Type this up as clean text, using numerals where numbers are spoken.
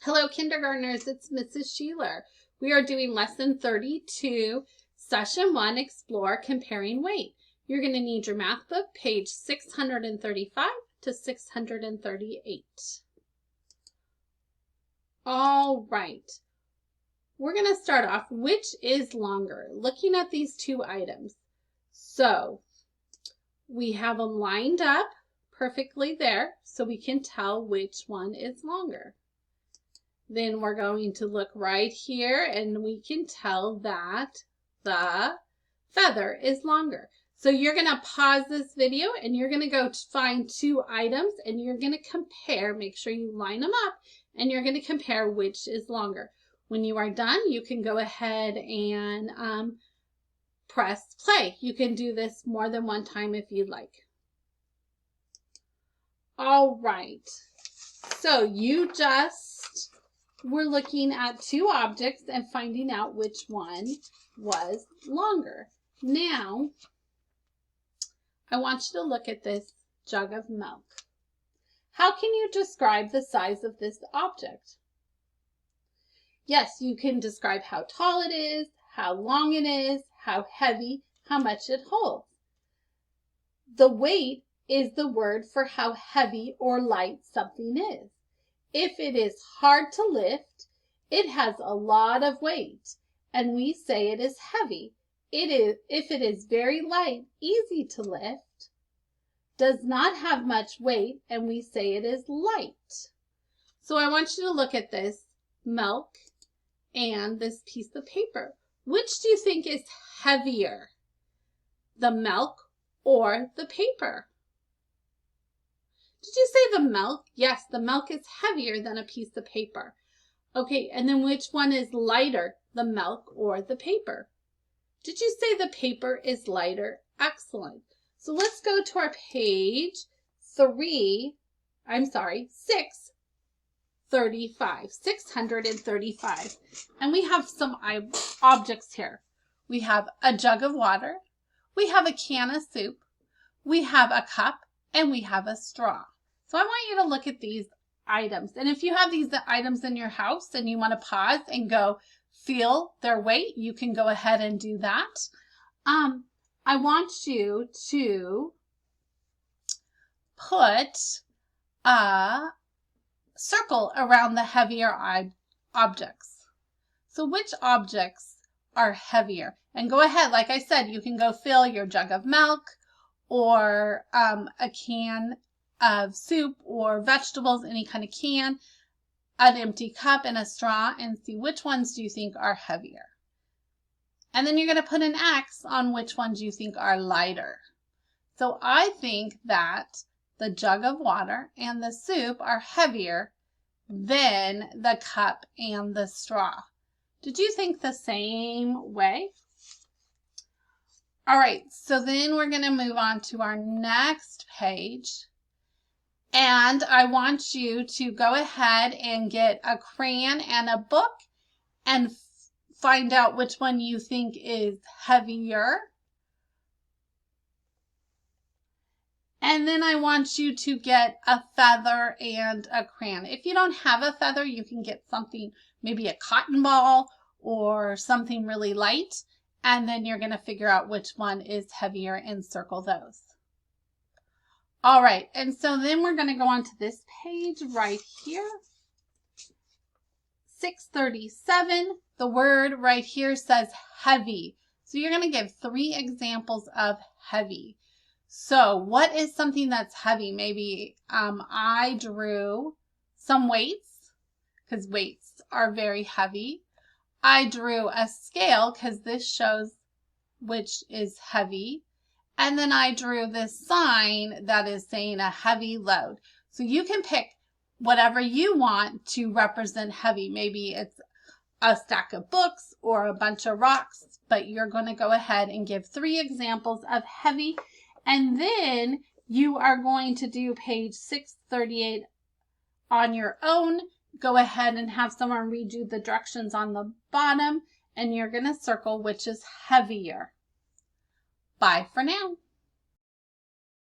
Hello, kindergartners. It's Mrs. Sheeler. We are doing lesson 32, session 1, explore comparing weight. You're going to need your math book, page 635 to 638. All right. We're going to start off, which is longer? Looking at these two items. So we have them lined up perfectly there so we can tell which one is longer. Then we're going to look right here and we can tell that the feather is longer. So you're going to pause this video and you're going to go find two items and you're going to compare, make sure you line them up, and you're going to compare which is longer. When you are done, you can go ahead and press play. You can do this more than one time if you'd like. All right. So you just were looking at two objects and finding out which one was longer. Now, I want you to look at this jug of milk. How can you describe the size of this object? Yes, you can describe how tall it is, how long it is, how heavy, how much it holds. The weight is the word for how heavy or light something is. If it is hard to lift, it has a lot of weight, and we say it is heavy. If it is very light, easy to lift, does not have much weight, and we say it is light. So I want you to look at this milk and this piece of paper. Which do you think is heavier, the milk or the paper? Did you say the milk? Yes, the milk is heavier than a piece of paper. Okay, and then which one is lighter, the milk or the paper? Did you say the paper is lighter? Excellent. So let's go to our page 635. And we have some objects here. We have a jug of water. We have a can of soup. We have a cup. And we have a straw. So I want you to look at these items. And if you have these items in your house and you want to pause and go feel their weight, you can go ahead and do that. I want you to put a circle around the heavier objects. So which objects are heavier? And go ahead, like I said, you can go fill your jug of milk or a can of soup or vegetables, any kind of can, an empty cup and a straw, and see which ones do you think are heavier. And then you're going to put an X on which ones you think are lighter. So I think that the jug of water and the soup are heavier than the cup and the straw. Did you think the same way? All right, so then we're going to move on to our next page. And I want you to go ahead and get a crayon and a book and find out which one you think is heavier. And then I want you to get a feather and a crayon. If you don't have a feather, you can get something, maybe a cotton ball or something really light. And then you're going to figure out which one is heavier and circle those. All right, and so then we're going to go on to this page right here. 637, the word right here says heavy. So you're going to give 3 examples of heavy. So what is something that's heavy? Maybe I drew some weights because weights are very heavy. I drew a scale because this shows which is heavy. And then I drew this sign that is saying a heavy load. So you can pick whatever you want to represent heavy. Maybe it's a stack of books or a bunch of rocks, but you're going to go ahead and give 3 examples of heavy. And then you are going to do page 638 on your own. Go ahead and have someone read you the directions on the bottom, and you're going to circle which is heavier. Bye for now.